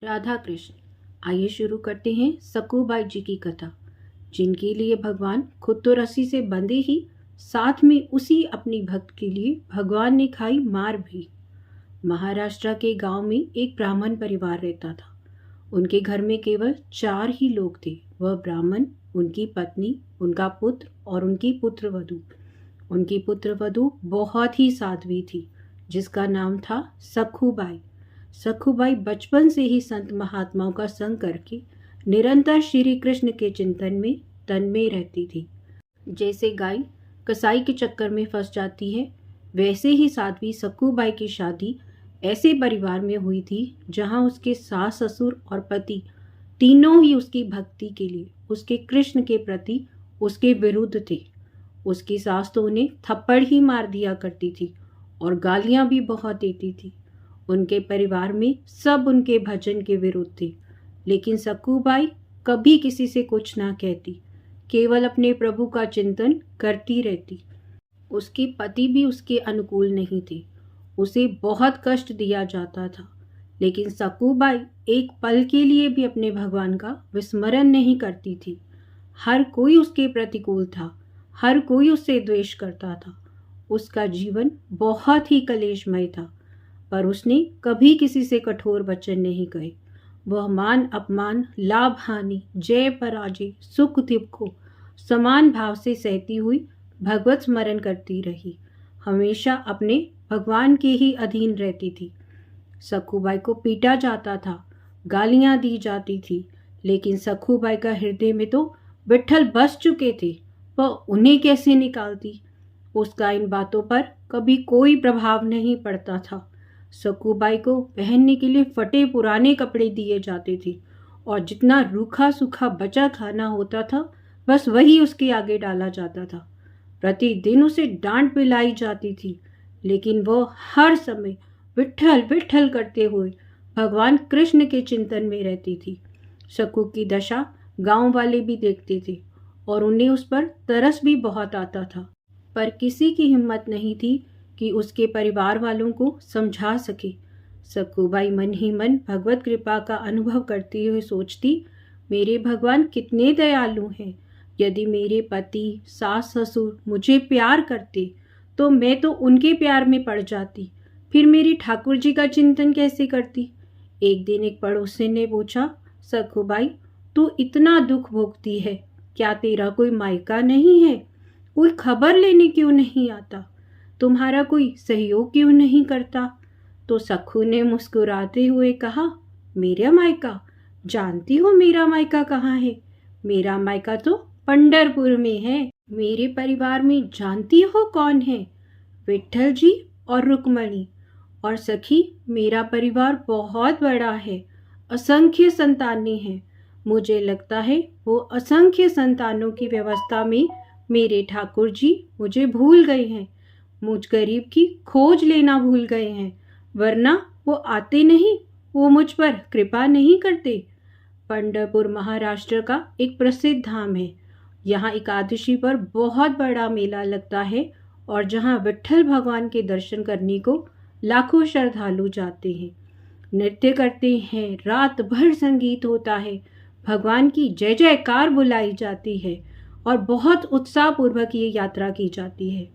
राधा कृष्ण। आइए शुरू करते हैं सखूबाई जी की कथा, जिनके लिए भगवान खुद तो रस्सी से बंधे ही, साथ में उसी अपनी भक्त के लिए भगवान ने खाई मार भी। महाराष्ट्र के गांव में एक ब्राह्मण परिवार रहता था। उनके घर में केवल 4 ही लोग थे। वह ब्राह्मण, उनकी पत्नी, उनका पुत्र और उनकी पुत्रवधू। उनकी पुत्रवधू बहुत ही साध्वी थी, जिसका नाम था सखूबाई। सखूबाई बचपन से ही संत महात्माओं का संग करके निरंतर श्री कृष्ण के चिंतन में तन्मय रहती थी। जैसे गाय कसाई के चक्कर में फंस जाती है, वैसे ही साध्वी सखूबाई की शादी ऐसे परिवार में हुई थी जहां उसके सास ससुर और पति तीनों ही उसकी भक्ति के लिए, उसके कृष्ण के प्रति उसके विरुद्ध थे। उसकी सास तो उन्हें थप्पड़ ही मार दिया करती थी और गालियां भी बहुत देती थी। उनके परिवार में सब उनके भजन के विरुद्ध थे, लेकिन सखूबाई कभी किसी से कुछ ना कहती, केवल अपने प्रभु का चिंतन करती रहती। उसके पति भी उसके अनुकूल नहीं थे, उसे बहुत कष्ट दिया जाता था, लेकिन सखूबाई एक पल के लिए भी अपने भगवान का विस्मरण नहीं करती थी। हर कोई उसके प्रतिकूल था, हर कोई उससे द्वेष करता था। उसका जीवन बहुत ही कलेशमय था, पर उसने कभी किसी से कठोर वचन नहीं कहे। वह मान अपमान, लाभ हानि, जय पराजय, सुख दुख को समान भाव से सहती हुई भगवत स्मरण करती रही। हमेशा अपने भगवान के ही अधीन रहती थी। सखूबाई को पीटा जाता था, गालियां दी जाती थी, लेकिन सखूबाई का हृदय में तो विट्ठल बस चुके थे। वह उन्हें कैसे निकालती, उसका इन बातों पर कभी कोई प्रभाव नहीं पड़ता था। सखूबाई को पहनने के लिए फटे पुराने कपड़े दिए जाते थे और जितना रूखा सूखा बचा खाना होता था, बस वही उसके आगे डाला जाता था। प्रतिदिन उसे डांट पिलाई जाती थी, लेकिन वो हर समय विट्ठल विट्ठल करते हुए भगवान कृष्ण के चिंतन में रहती थी। सखू की दशा गांव वाले भी देखते थे और उन्हें उस पर तरस भी बहुत आता था, पर किसी की हिम्मत नहीं थी कि उसके परिवार वालों को समझा सके। सखूबाई मन ही मन भगवत कृपा का अनुभव करते हुए सोचती, मेरे भगवान कितने दयालु हैं। यदि मेरे पति, सास ससुर मुझे प्यार करते तो मैं तो उनके प्यार में पड़ जाती, फिर मेरी ठाकुर जी का चिंतन कैसे करती। एक दिन एक पड़ोसी ने पूछा, सखूबाई तू इतना दुख भोगती है, क्या तेरा कोई मायका नहीं है? कोई खबर लेने क्यों नहीं आता? तुम्हारा कोई सहयोग क्यों नहीं करता? तो सखू ने मुस्कुराते हुए कहा, मेरा मायका? जानती हो मेरा मायका कहाँ है? मेरा मायका तो पंढरपुर में है। मेरे परिवार में जानती हो कौन है? विट्ठल जी और रुक्मणी। और सखी, मेरा परिवार बहुत बड़ा है, असंख्य संतानें हैं। मुझे लगता है वो असंख्य संतानों की व्यवस्था में मेरे ठाकुर जी मुझे भूल गए हैं, मुझ गरीब की खोज लेना भूल गए हैं, वरना वो आते नहीं, वो मुझ पर कृपा नहीं करते। पंढरपुर महाराष्ट्र का एक प्रसिद्ध धाम है। यहाँ एकादशी पर बहुत बड़ा मेला लगता है और जहाँ विट्ठल भगवान के दर्शन करने को लाखों श्रद्धालु जाते हैं। नृत्य करते हैं, रात भर संगीत होता है, भगवान की जय जयकार बुलाई जाती है और बहुत उत्साहपूर्वक ये यात्रा की जाती है।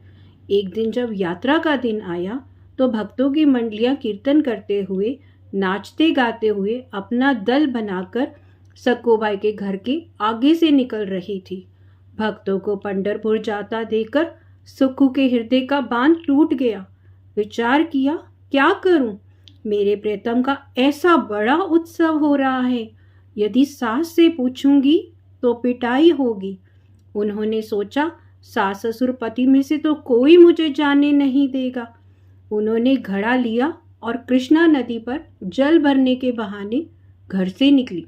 एक दिन जब यात्रा का दिन आया तो भक्तों की मंडलियां कीर्तन करते हुए, नाचते गाते हुए अपना दल बनाकर सखूबाई के घर के आगे से निकल रही थी। भक्तों को पंढरपुर जाता देखकर सखू के हृदय का बांध टूट गया। विचार किया, क्या करूं? मेरे प्रियतम का ऐसा बड़ा उत्सव हो रहा है, यदि सास से पूछूंगी तो पिटाई होगी। उन्होंने सोचा, सास ससुर पति में से तो कोई मुझे जाने नहीं देगा। उन्होंने घड़ा लिया और कृष्णा नदी पर जल भरने के बहाने घर से निकली।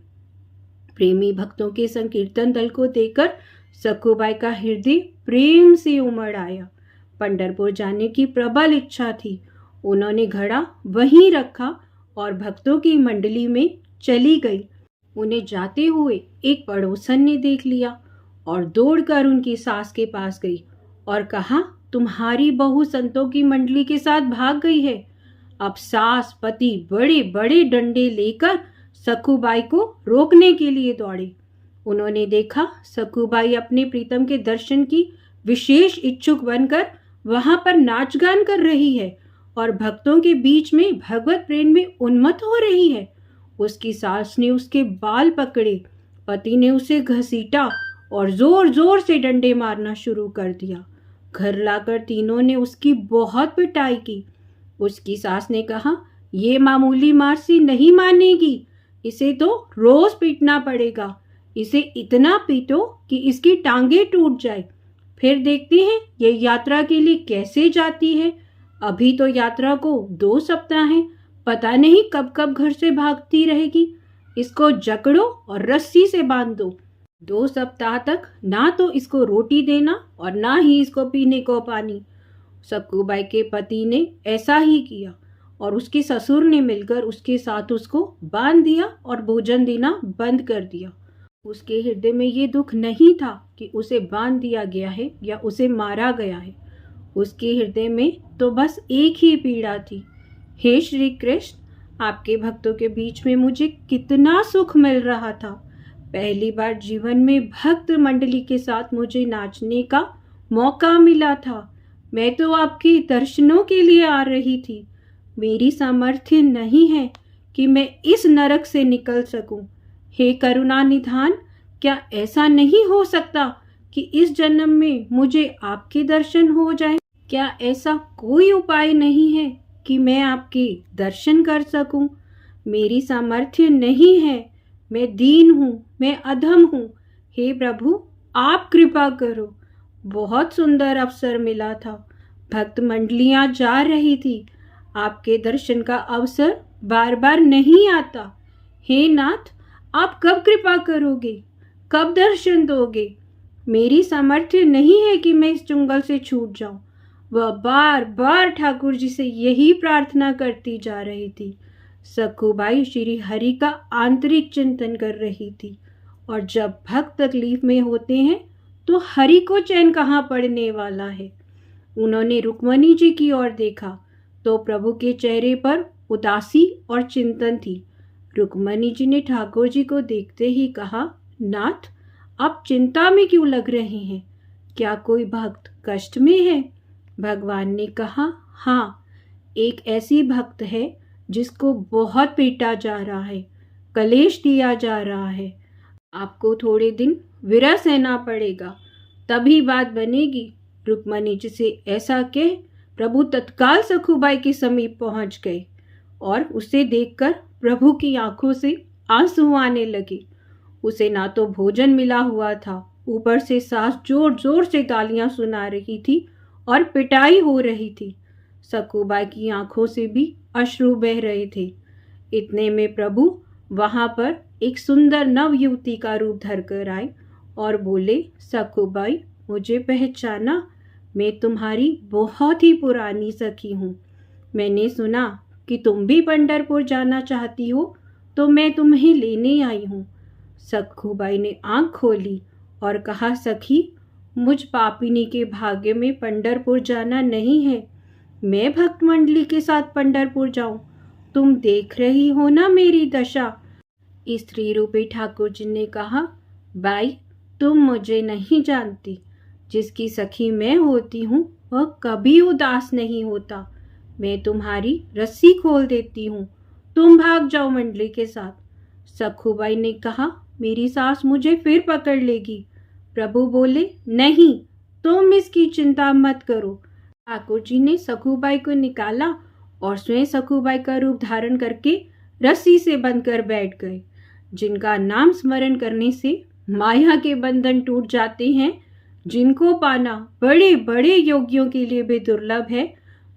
प्रेमी भक्तों के संकीर्तन दल को देखकर सखूबाई का हृदय प्रेम से उमड़ आया। पंढरपुर जाने की प्रबल इच्छा थी। उन्होंने घड़ा वहीं रखा और भक्तों की मंडली में चली गई। उन्हें जाते हुए एक पड़ोसन ने देख लिया और दौड़कर उनकी सास के पास गई और कहा, तुम्हारी बहू संतों की मंडली के साथ भाग गई है। अब सास पति बड़े बड़े डंडे लेकर सखूबाई को रोकने के लिए दौड़े। उन्होंने देखा सखूबाई अपने प्रीतम के दर्शन की विशेष इच्छुक बनकर वहां पर नाच गान कर रही है और भक्तों के बीच में भगवत प्रेम में उन्मत्त हो रही है। उसकी सास ने उसके बाल पकड़े, पति ने उसे घसीटा और जोर जोर से डंडे मारना शुरू कर दिया। घर लाकर तीनों ने उसकी बहुत पिटाई की। उसकी सास ने कहा, ये मामूली मार से नहीं मानेगी, इसे तो रोज पीटना पड़ेगा। इसे इतना पीटो कि इसकी टांगे टूट जाए, फिर देखते हैं ये यात्रा के लिए कैसे जाती है। अभी तो यात्रा को 2 सप्ताह हैं, पता नहीं कब कब घर से भागती रहेगी। इसको जकड़ो और रस्सी से बांध दो। 2 सप्ताह तक ना तो इसको रोटी देना और ना ही इसको पीने को पानी। सखूबाई के पति ने ऐसा ही किया और उसके ससुर ने मिलकर उसके साथ उसको बांध दिया और भोजन देना बंद कर दिया। उसके हृदय में ये दुख नहीं था कि उसे बांध दिया गया है या उसे मारा गया है। उसके हृदय में तो बस एक ही पीड़ा थी, हे श्री कृष्ण, आपके भक्तों के बीच में मुझे कितना सुख मिल रहा था। पहली बार जीवन में भक्त मंडली के साथ मुझे नाचने का मौका मिला था। मैं तो आपके दर्शनों के लिए आ रही थी। मेरी सामर्थ्य नहीं है कि मैं इस नरक से निकल सकूं। हे करुणा निधान, क्या ऐसा नहीं हो सकता कि इस जन्म में मुझे आपके दर्शन हो जाए? क्या ऐसा कोई उपाय नहीं है कि मैं आपके दर्शन कर सकूं? मेरी सामर्थ्य नहीं है, मैं दीन हूँ, मैं अधम हूँ। हे प्रभु, आप कृपा करो। बहुत सुंदर अवसर मिला था, भक्त मंडलियां जा रही थी। आपके दर्शन का अवसर बार बार नहीं आता। हे नाथ, आप कब कृपा करोगे, कब दर्शन दोगे? मेरी सामर्थ्य नहीं है कि मैं इस चुंगल से छूट जाऊं। वह बार बार ठाकुर जी से यही प्रार्थना करती जा रही थी। सखूबाई श्री हरि का आंतरिक चिंतन कर रही थी, और जब भक्त तकलीफ में होते हैं तो हरि को चैन कहाँ पड़ने वाला है। उन्होंने रुक्मणी जी की ओर देखा तो प्रभु के चेहरे पर उदासी और चिंतन थी। रुक्मणी जी ने ठाकुर जी को देखते ही कहा, नाथ, आप चिंता में क्यों लग रहे हैं? क्या कोई भक्त कष्ट में है? भगवान ने कहा, हाँ, एक ऐसी भक्त है जिसको बहुत पीटा जा रहा है, कलेश दिया जा रहा है। आपको थोड़े दिन विरह सहना पड़ेगा, तभी बात बनेगी। रुक्मणी जी से ऐसा कह प्रभु तत्काल सखूबाई के समीप पहुंच गए और उसे देखकर प्रभु की आंखों से आंसू आने लगे। उसे ना तो भोजन मिला हुआ था, ऊपर से सास जोर जोर से गालियां सुना रही थी और पिटाई हो रही थी। सखूबाई की आंखों से भी अश्रु बह रहे थे। इतने में प्रभु वहां पर एक सुंदर नव युवती का रूप धरकर आए और बोले, सखूबाई, मुझे पहचाना? मैं तुम्हारी बहुत ही पुरानी सखी हूँ। मैंने सुना कि तुम भी पंढरपुर जाना चाहती हो, तो मैं तुम्हें लेने आई हूँ। सखूबाई ने आंख खोली और कहा, सखी, मुझ पापिनी के भाग्य में पंढरपुर जाना नहीं है। मैं भक्त मंडली के साथ पंढरपुर जाऊं? तुम देख रही हो ना मेरी दशा। स्त्री रूपी ठाकुर जी ने कहा, बाई, तुम मुझे नहीं जानती। जिसकी सखी मैं होती हूँ वह कभी उदास नहीं होता। मैं तुम्हारी रस्सी खोल देती हूँ, तुम भाग जाओ मंडली के साथ। सखूबाई ने कहा, मेरी सास मुझे फिर पकड़ लेगी। प्रभु बोले, नहीं, तुम इसकी चिंता मत करो। ठाकुर जी ने सखूबाई को निकाला और स्वयं सखूबाई का रूप धारण करके रस्सी से बंधकर बैठ गए। जिनका नाम स्मरण करने से माया के बंधन टूट जाते हैं, जिनको पाना बड़े बड़े योगियों के लिए भी दुर्लभ है,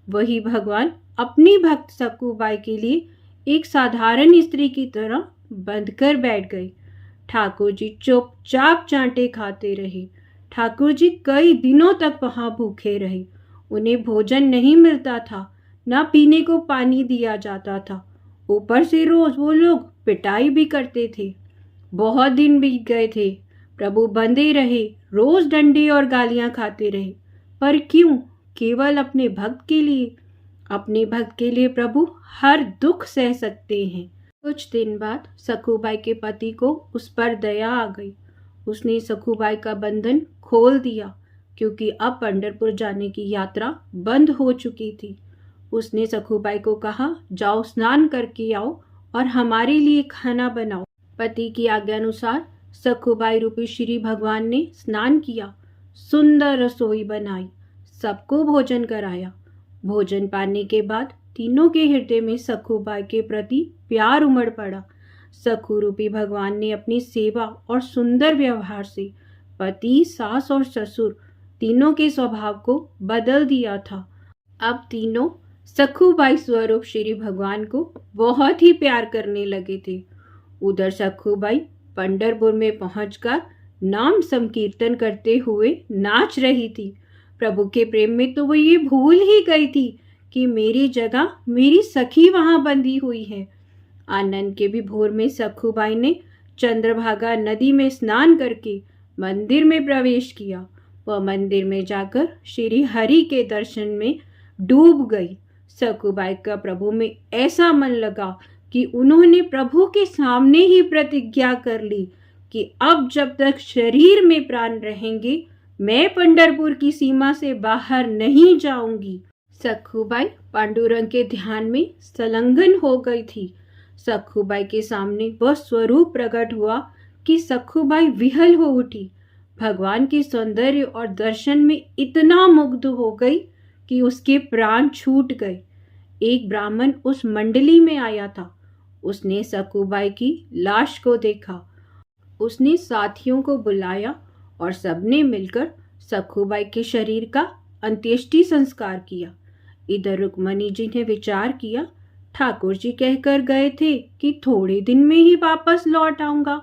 वही भगवान अपनी भक्त सखूबाई के लिए एक साधारण स्त्री की तरह बंधकर बैठ गए। ठाकुर जी चुपचाप चांटे खाते रहे। ठाकुर जी कई दिनों तक वहां भूखे रहे। उन्हें भोजन नहीं मिलता था, ना पीने को पानी दिया जाता था। ऊपर से रोज वो लोग पिटाई भी करते थे। बहुत दिन बीत गए थे, प्रभु बंधे रहे, रोज डंडे और गालियां खाते रहे। पर क्यों? केवल अपने भक्त के लिए। अपने भक्त के लिए प्रभु हर दुख सह सकते हैं। कुछ दिन बाद सखूबाई के पति को उस पर दया आ गई। उसने सखूबाई का बंधन खोल दिया, क्योंकि अब पंढरपुर जाने की यात्रा बंद हो चुकी थी। उसने सखूबाई को कहा, जाओ स्नान करके आओ और हमारे लिए खाना बनाओ। पति की आज्ञा अनुसार सखूबाई रूपी श्री भगवान ने स्नान किया, सुंदर रसोई बनाई, सबको भोजन कराया। भोजन पाने के बाद तीनों के हृदय में सखूबाई के प्रति प्यार उमड़ पड़ा। सखू रूपी भगवान ने अपनी सेवा और सुंदर व्यवहार से पति, सास और ससुर तीनों के स्वभाव को बदल दिया था। अब तीनों सखूबाई स्वरूप श्री भगवान को बहुत ही प्यार करने लगे थे। उधर सखूबाई पंढरपुर में पहुंचकर नाम संकीर्तन करते हुए नाच रही थी। प्रभु के प्रेम में तो वो ये भूल ही गई थी कि मेरी जगह मेरी सखी वहां बंधी हुई है। आनंद के विभोर में सखूबाई ने चंद्रभागा नदी में स्नान करके मंदिर में प्रवेश किया। वह मंदिर में जाकर श्री हरि के दर्शन में डूब गई। सखूबाई का प्रभु में ऐसा मन लगा कि उन्होंने प्रभु के सामने ही प्रतिज्ञा कर ली कि अब जब तक शरीर में प्राण रहेंगे मैं पंढरपुर की सीमा से बाहर नहीं जाऊंगी। सखूबाई पांडुरंग के ध्यान में संलग्न हो गई थी। सखूबाई के सामने वह स्वरूप प्रकट हुआ कि सखूबाई विहल हो उठी। भगवान के सौंदर्य और दर्शन में इतना मुग्ध हो गई कि उसके प्राण छूट गए। एक ब्राह्मण उस मंडली में आया था। उसने सखूबाई की लाश को देखा। उसने साथियों को बुलाया और सबने मिलकर सखूबाई के शरीर का अंत्येष्टि संस्कार किया। इधर रुक्मणी जी ने विचार किया, ठाकुर जी कहकर गए थे कि थोड़े दिन में ही वापस लौट आऊंगा,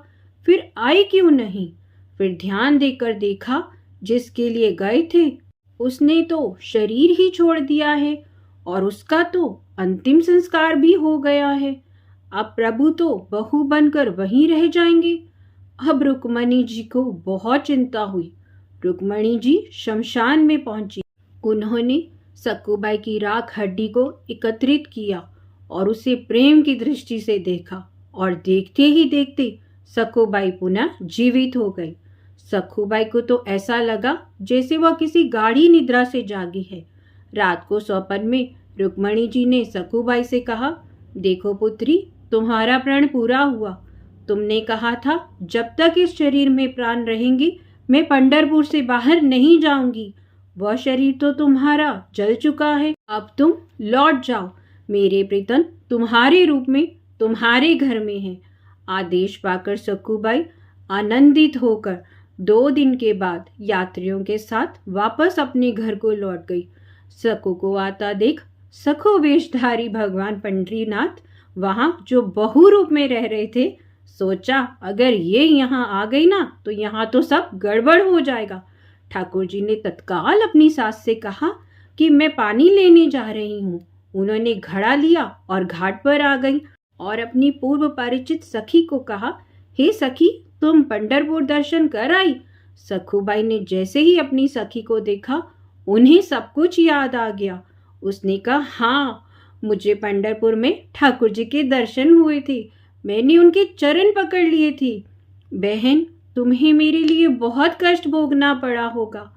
फिर आए क्यों नहीं। फिर ध्यान देकर देखा, जिसके लिए गए थे उसने तो शरीर ही छोड़ दिया है और उसका तो अंतिम संस्कार भी हो गया है। अब प्रभु तो बहू बनकर वहीं रह जाएंगे। अब रुक्मणी जी को बहुत चिंता हुई। रुक्मणी जी शमशान में पहुंची। उन्होंने सखूबाई की राख हड्डी को एकत्रित किया और उसे प्रेम की दृष्टि से देखा और देखते ही देखते सखूबाई पुनः जीवित हो गई। सखूबाई को तो ऐसा लगा जैसे वह किसी गाढ़ी निद्रा से जागी है। रात को स्वप्न में रुक्मणी जी ने सखूबाई से कहा, देखो पुत्री, तुम्हारा प्रण पूरा हुआ। तुमने कहा था जब तक इस शरीर में प्राण रहेंगे मैं पंढरपुर से बाहर नहीं जाऊंगी। वह शरीर तो तुम्हारा जल चुका है। अब तुम लौट जाओ। मेरे प्रीतम तुम्हारे रूप में तुम्हारे घर में है। आदेश पाकर सखूबाई आनंदित होकर 2 दिन के बाद यात्रियों के साथ वापस अपने घर को लौट गई। सकू को आता देख सखो वेशधारी भगवान पंढरीनाथ वहां जो बहु रूप में रह रहे थे, सोचा अगर ये यहाँ आ गई ना तो यहाँ तो सब गड़बड़ हो जाएगा। ठाकुर जी ने तत्काल अपनी सास से कहा कि मैं पानी लेने जा रही हूँ। उन्होंने घड़ा लिया और घाट पर आ गई और अपनी पूर्व परिचित सखी को कहा, हे सखी, तुम पंढरपुर दर्शन कर आई। सखूबाई ने जैसे ही अपनी सखी को देखा उन्हें सब कुछ याद आ गया। उसने कहा, हाँ, मुझे पंढरपुर में ठाकुर जी के दर्शन हुए थे। मैंने उनके चरण पकड़ लिए थे। बहन, तुम्हें मेरे लिए बहुत कष्ट भोगना पड़ा होगा।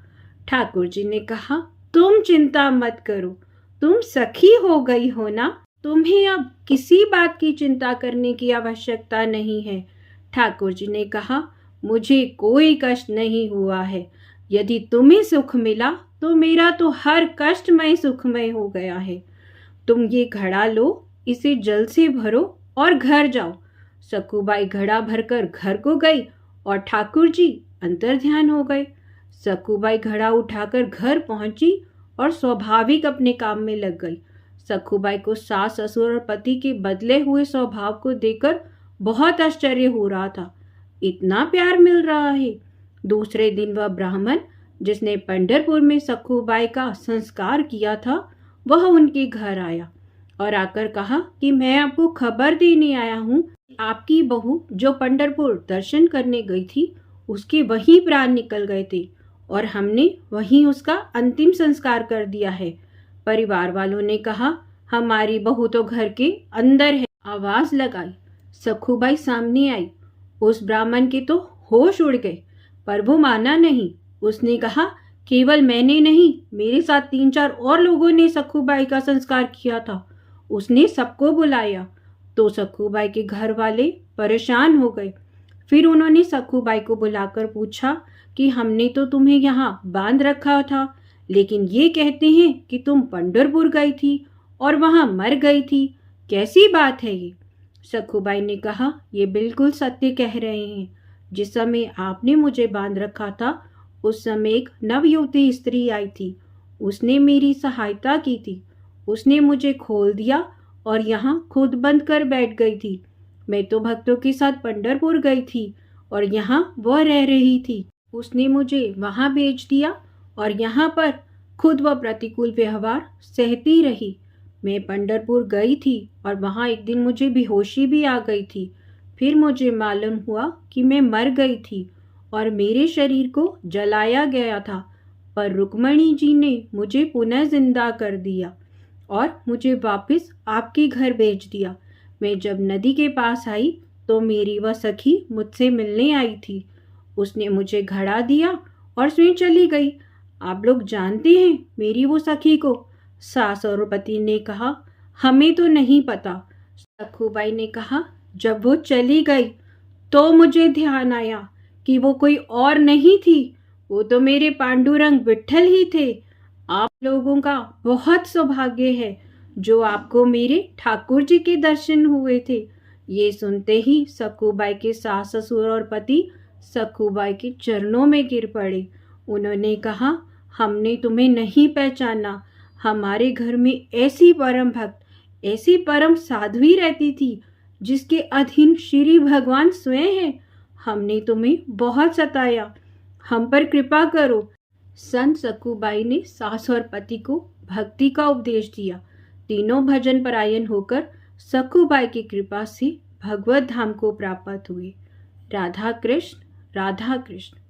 ठाकुर जी ने कहा, तुम चिंता मत करो, तुम सखी हो गई हो ना, तुम्हें अब किसी बात की चिंता करने की आवश्यकता नहीं है। ठाकुर जी ने कहा, मुझे कोई कष्ट नहीं हुआ है। यदि तुम्हें सुख मिला तो मेरा तो हर कष्टमय सुखमय हो गया है। तुम ये घड़ा लो, इसे जल से भरो और घर जाओ। सखूबाई घड़ा भरकर घर को गई और ठाकुर जी अंतर ध्यान हो गए। सखूबाई घड़ा उठाकर घर पहुंची और स्वाभाविक अपने काम में लग गई। सखूबाई को सास ससुर और पति के बदले हुए स्वभाव को देखकर बहुत आश्चर्य हो रहा था। इतना प्यार मिल रहा है। दूसरे दिन वह ब्राह्मण जिसने पंढरपुर में सखूबाई का संस्कार किया था, वह उनके घर आया और आकर कहा कि मैं आपको खबर देने आया हूँ, आपकी बहू जो पंढरपुर दर्शन करने गई थी उसके वहीं प्राण निकल गए थे और हमने वहीं उसका अंतिम संस्कार कर दिया है। परिवार वालों ने कहा, हमारी बहू तो घर के अंदर है। आवाज लगाई। सखूबाई सामने आई। उस ब्राह्मण के तो होश उड़ गए, पर वो माना नहीं। उसने कहा, केवल मैंने नहीं, मेरे साथ 3-4 और लोगों ने सखूबाई का संस्कार किया था। उसने सबको बुलाया। तो सखूबाई के घर वाले परेशान हो गए। फिर उन्होंने सखूबाई को बुलाकर पूछा कि हमने तो तुम्हें यहाँ बांध रखा था, लेकिन ये कहते हैं कि तुम पंढरपुर गई थी और वहाँ मर गई थी। कैसी बात है ये? सखूबाई ने कहा, ये बिल्कुल सत्य कह रहे हैं। जिस समय आपने मुझे बांध रखा था, उस समय एक नवयुवती स्त्री आई थी। उसने मेरी सहायता की थी। उसने मुझे खोल दिया और यहाँ खुद बंद कर बैठ गई थी। मैं तो भक्तों के साथ पंढरपुर गई थी और यहाँ वह रह रही थी। उसने मुझे वहाँ भेज दिया और यहाँ पर खुद वह प्रतिकूल व्यवहार सहती रही। मैं पंढरपुर गई थी और वहाँ एक दिन मुझे बेहोशी भी आ गई थी। फिर मुझे मालूम हुआ कि मैं मर गई थी और मेरे शरीर को जलाया गया था, पर रुक्मणी जी ने मुझे पुनः जिंदा कर दिया और मुझे वापस आपके घर भेज दिया। मैं जब नदी के पास आई तो मेरी वह सखी मुझसे मिलने आई थी। उसने मुझे घड़ा दिया और स्वयं चली गई। आप लोग जानते हैं मेरी वो सखी को? सास और पति ने कहा, हमें तो नहीं पता। सखूबाई ने कहा, जब वो चली गई तो मुझे ध्यान आया कि वो कोई और नहीं थी, वो तो मेरे पांडुरंग विट्ठल ही थे। आप लोगों का बहुत सौभाग्य है जो आपको मेरे ठाकुर जी के दर्शन हुए थे। ये सुनते ही सखूबाई के सास ससुर और पति सखूबाई के चरणों में गिर पड़े। उन्होंने कहा, हमने तुम्हें नहीं पहचाना। हमारे घर में ऐसी परम भक्त, ऐसी परम साध्वी रहती थी जिसके अधीन श्री भगवान स्वयं है। हमने तुम्हें बहुत सताया, हम पर कृपा करो। संत सखूबाई ने सास और पति को भक्ति का उपदेश दिया। तीनों भजन परायण होकर सखूबाई की कृपा से भगवत धाम को प्राप्त हुए। राधा कृष्ण, राधा कृष्ण।